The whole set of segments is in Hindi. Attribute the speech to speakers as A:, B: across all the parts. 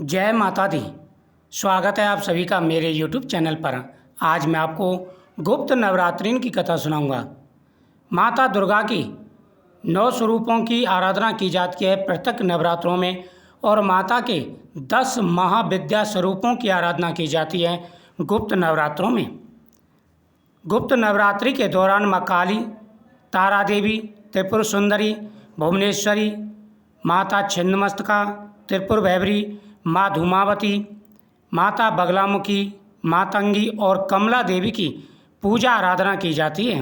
A: जय माता दी। स्वागत है आप सभी का मेरे YouTube चैनल पर। आज मैं आपको गुप्त नवरात्रि की कथा सुनाऊंगा। माता दुर्गा की 9 स्वरूपों की आराधना की जाती है प्रत्येक नवरात्रों में और माता के 10 महाविद्या स्वरूपों की आराधना की जाती है गुप्त नवरात्रों में। गुप्त नवरात्रि के दौरान माँ काली, तारा देवी, त्रिपुर सुंदरी, भुवनेश्वरी, माता छिन्नमस्तका, त्रिपुर भैरवी, माँ धूमावती, माता बगलामुखी, मातंगी और कमला देवी की पूजा आराधना की जाती है।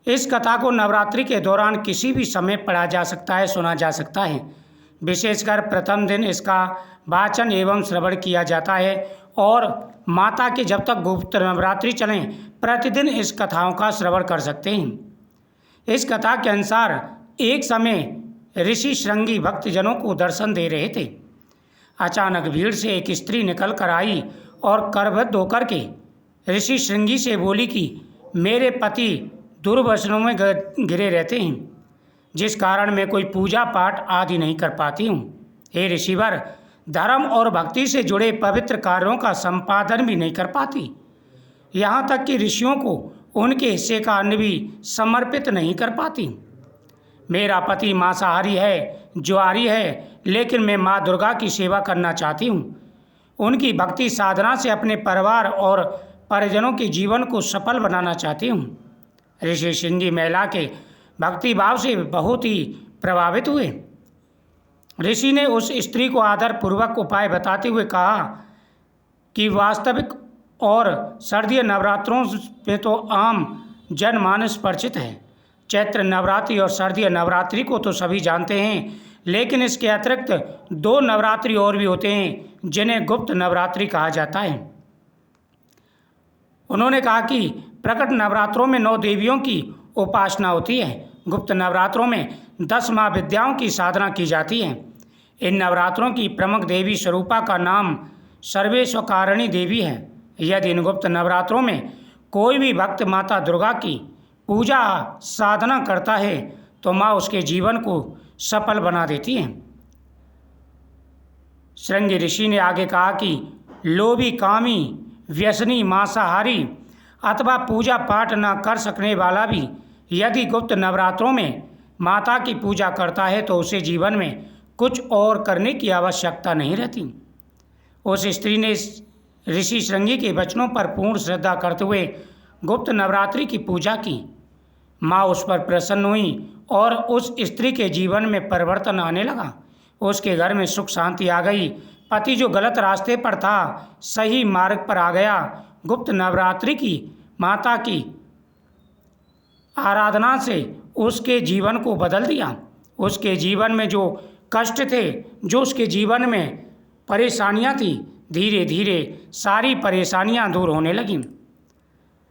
A: इस कथा को नवरात्रि के दौरान किसी भी समय पढ़ा जा सकता है, सुना जा सकता है। विशेषकर प्रथम दिन इसका वाचन एवं श्रवण किया जाता है और माता के जब तक गुप्त नवरात्रि चलें प्रतिदिन इस कथाओं का श्रवण कर सकते हैं। इस कथा के अनुसार एक समय ऋषि श्रृंगी भक्तजनों को दर्शन दे रहे थे। अचानक भीड़ से एक स्त्री निकल कर आई और करबद्ध होकर के ऋषि श्रृंगी से बोली कि मेरे पति दुर्व्यसनों में घिरे रहते हैं, जिस कारण मैं कोई पूजा पाठ आदि नहीं कर पाती हूँ। हे ऋषिवर, धर्म और भक्ति से जुड़े पवित्र कार्यों का संपादन भी नहीं कर पाती, यहाँ तक कि ऋषियों को उनके हिस्से का अन्न भी समर्पित नहीं कर पाती। मेरा पति मांसाहारी है, जुआरी है, लेकिन मैं माँ दुर्गा की सेवा करना चाहती हूँ। उनकी भक्ति साधना से अपने परिवार और परिजनों के जीवन को सफल बनाना चाहती हूँ। ऋषि श्रृंगी महिला के भक्ति भाव से बहुत ही प्रभावित हुए। ऋषि ने उस स्त्री को आदरपूर्वक उपाय बताते हुए कहा कि वास्तविक और सर्दीय नवरात्रों में तो आम जनमानस परिचित है। चैत्र नवरात्रि और सर्दीय नवरात्रि को तो सभी जानते हैं, लेकिन इसके अतिरिक्त 2 नवरात्रि और भी होते हैं जिन्हें गुप्त नवरात्रि कहा जाता है। उन्होंने कहा कि प्रकट नवरात्रों में 9 देवियों की उपासना होती है। गुप्त नवरात्रों में 10 महाविद्याओं की साधना की जाती है। इन नवरात्रों की प्रमुख देवी स्वरूपा का नाम सर्वेश्वकारिणी देवी है। यदि इन गुप्त नवरात्रों में कोई भी भक्त माता दुर्गा की पूजा साधना करता है तो माँ उसके जीवन को सफल बना देती है। श्रृंगी ऋषि ने आगे कहा कि लोभी, कामी, व्यसनी, मांसाहारी अथवा पूजा पाठ न कर सकने वाला भी यदि गुप्त नवरात्रों में माता की पूजा करता है तो उसे जीवन में कुछ और करने की आवश्यकता नहीं रहती। उस स्त्री ने ऋषि श्रृंगी के वचनों पर पूर्ण श्रद्धा करते हुए गुप्त नवरात्रि की पूजा की। माँ उस पर प्रसन्न हुई और उस स्त्री के जीवन में परिवर्तन आने लगा। उसके घर में सुख शांति आ गई। पति जो गलत रास्ते पर था सही मार्ग पर आ गया। गुप्त नवरात्रि की माता की आराधना से उसके जीवन को बदल दिया। उसके जीवन में जो कष्ट थे, जो उसके जीवन में परेशानियां थी, धीरे धीरे सारी परेशानियां दूर होने लगीं।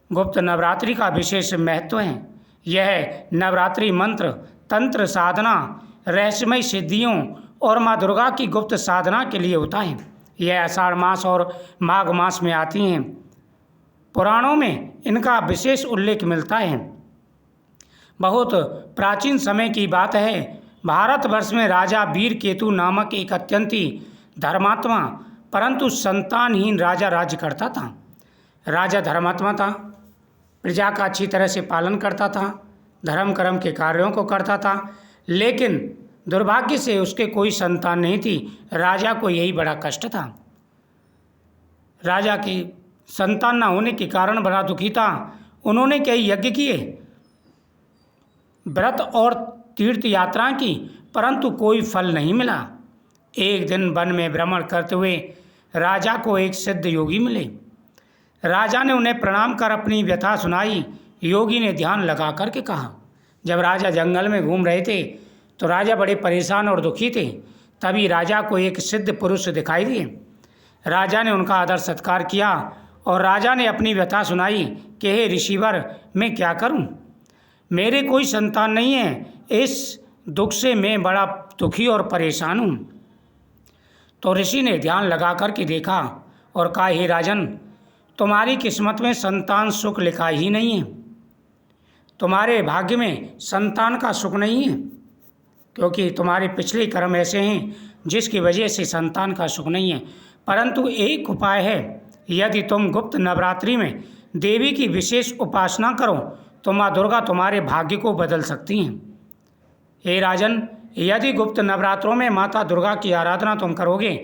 A: गुप्त नवरात्रि का विशेष महत्व है। यह नवरात्रि मंत्र, तंत्र साधना, रहस्यमय सिद्धियों और माँ दुर्गा की गुप्त साधना के लिए होता है। यह आषाढ़ मास और माघ मास में आती हैं। पुराणों में इनका विशेष उल्लेख मिलता है। बहुत प्राचीन समय की बात है। भारतवर्ष में राजा वीर केतु नामक एक अत्यंत ही धर्मात्मा परंतु संतानहीन राजा राज्य करता था। राजा धर्मात्मा था, प्रजा का अच्छी तरह से पालन करता था, धर्म कर्म के कार्यों को करता था, लेकिन दुर्भाग्य से उसके कोई संतान नहीं थी। राजा को यही बड़ा कष्ट था। राजा की संतान न होने के कारण बड़ा दुखी था। उन्होंने कई यज्ञ किए, व्रत और तीर्थ यात्रा की, परंतु कोई फल नहीं मिला। एक दिन वन में भ्रमण करते हुए राजा को एक सिद्ध योगी मिले। राजा ने उन्हें प्रणाम कर अपनी व्यथा सुनाई। योगी ने ध्यान लगा करके कहा। जब राजा जंगल में घूम रहे थे तो राजा बड़े परेशान और दुखी थे। तभी राजा को एक सिद्ध पुरुष दिखाई दिए। राजा ने उनका आदर सत्कार किया और राजा ने अपनी व्यथा सुनाई कि हे ऋषिवर, मैं क्या करूं? मेरे कोई संतान नहीं है। इस दुख से मैं बड़ा दुखी और परेशान हूं। तो ऋषि ने ध्यान लगा करके देखा और कहा, हे राजन, तुम्हारी किस्मत में संतान सुख लिखा ही नहीं है। तुम्हारे भाग्य में संतान का सुख नहीं है, क्योंकि तुम्हारे पिछले कर्म ऐसे हैं जिसकी वजह से संतान का सुख नहीं है। परंतु एक उपाय है, यदि तुम गुप्त नवरात्रि में देवी की विशेष उपासना करो तो माँ दुर्गा तुम्हारे भाग्य को बदल सकती हैं। हे राजन, यदि गुप्त नवरात्रों में माता दुर्गा की आराधना तुम करोगे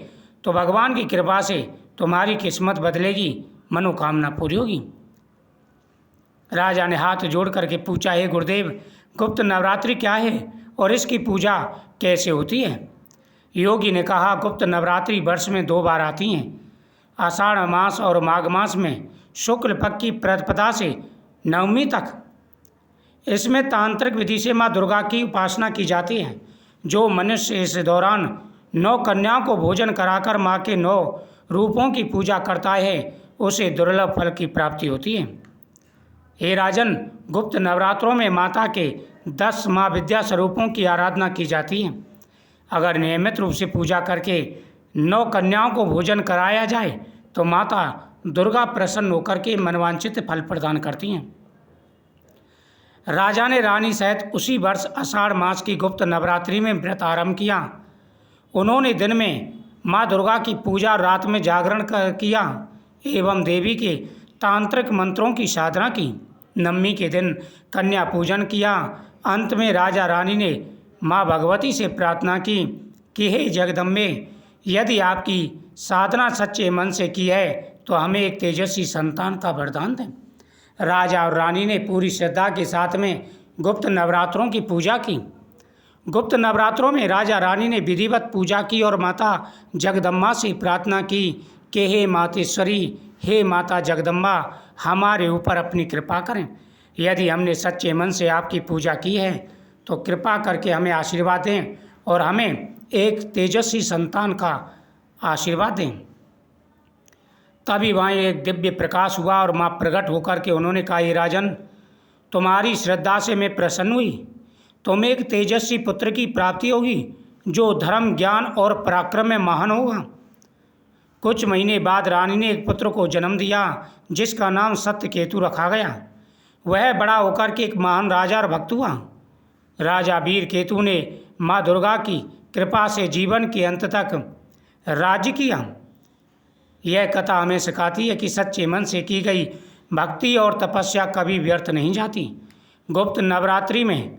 A: तो भगवान की कृपा से तुम्हारी किस्मत बदलेगी, मनोकामना पूरी होगी। राजा ने हाथ जोड़ करके पूछा, हे गुरुदेव, गुप्त नवरात्रि क्या है और इसकी पूजा कैसे होती है? योगी ने कहा, गुप्त नवरात्रि वर्ष में 2 बार आती हैं, आषाढ़ मास और माघ मास में शुक्ल पक्ष की प्रतिपदा से नवमी तक। इसमें तांत्रिक विधि से माँ दुर्गा की उपासना की जाती है। जो मनुष्य इस दौरान 9 कन्याओं को भोजन कराकर माँ के 9 रूपों की पूजा करता है उसे दुर्लभ फल की प्राप्ति होती है। हे राजन, गुप्त नवरात्रों में माता के 10 माँ विद्या स्वरूपों की आराधना की जाती है। अगर नियमित रूप से पूजा करके 9 कन्याओं को भोजन कराया जाए तो माता दुर्गा प्रसन्न होकर के मनवांछित फल प्रदान करती हैं। राजा ने रानी सहित उसी वर्ष आषाढ़ मास की गुप्त नवरात्रि में व्रत आरंभ किया। उन्होंने दिन में माँ दुर्गा की पूजा, रात में जागरण किया एवं देवी के तांत्रिक मंत्रों की साधना की। नवमी के दिन कन्या पूजन किया। अंत में राजा रानी ने माँ भगवती से प्रार्थना की कि हे जगदम्बे, यदि आपकी साधना सच्चे मन से की है तो हमें एक तेजस्वी संतान का वरदान दें। राजा और रानी ने पूरी श्रद्धा के साथ में गुप्त नवरात्रों की पूजा की। गुप्त नवरात्रों में राजा रानी ने विधिवत पूजा की और माता जगदम्बा से प्रार्थना की कि हे मातेश्वरी, हे माता जगदम्बा, हमारे ऊपर अपनी कृपा करें। यदि हमने सच्चे मन से आपकी पूजा की है तो कृपा करके हमें आशीर्वाद दें और हमें एक तेजस्वी संतान का आशीर्वाद दें। तभी वहाँ एक दिव्य प्रकाश हुआ और माँ प्रकट होकर के उन्होंने कहा, हे राजन, तुम्हारी श्रद्धा से मैं प्रसन्न हुई। तुम्हें एक तेजस्वी पुत्र की प्राप्ति होगी जो धर्म, ज्ञान और पराक्रम में महान होगा। कुछ महीने बाद रानी ने एक पुत्र को जन्म दिया जिसका नाम सत्यकेतु रखा गया। वह बड़ा होकर के एक महान राजा और भक्त हुआ। राजा वीर केतु ने माँ दुर्गा की कृपा से जीवन के अंत तक राज्य किया। यह कथा हमें सिखाती है कि सच्चे मन से की गई भक्ति और तपस्या कभी व्यर्थ नहीं जाती। गुप्त नवरात्रि में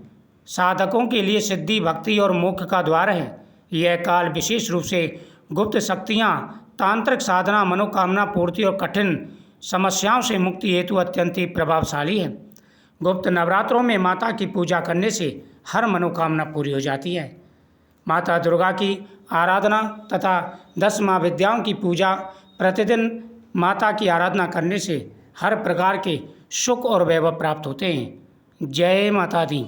A: साधकों के लिए सिद्धि, भक्ति और मोक्ष का द्वार है। यह काल विशेष रूप से गुप्त शक्तियाँ, तांत्रिक साधना, मनोकामना पूर्ति और कठिन समस्याओं से मुक्ति हेतु अत्यंत ही प्रभावशाली है। गुप्त नवरात्रों में माता की पूजा करने से हर मनोकामना पूरी हो जाती है। माता दुर्गा की आराधना तथा 10 माँ विद्याओं की पूजा, प्रतिदिन माता की आराधना करने से हर प्रकार के सुख और वैभव प्राप्त होते हैं। जय माता दी।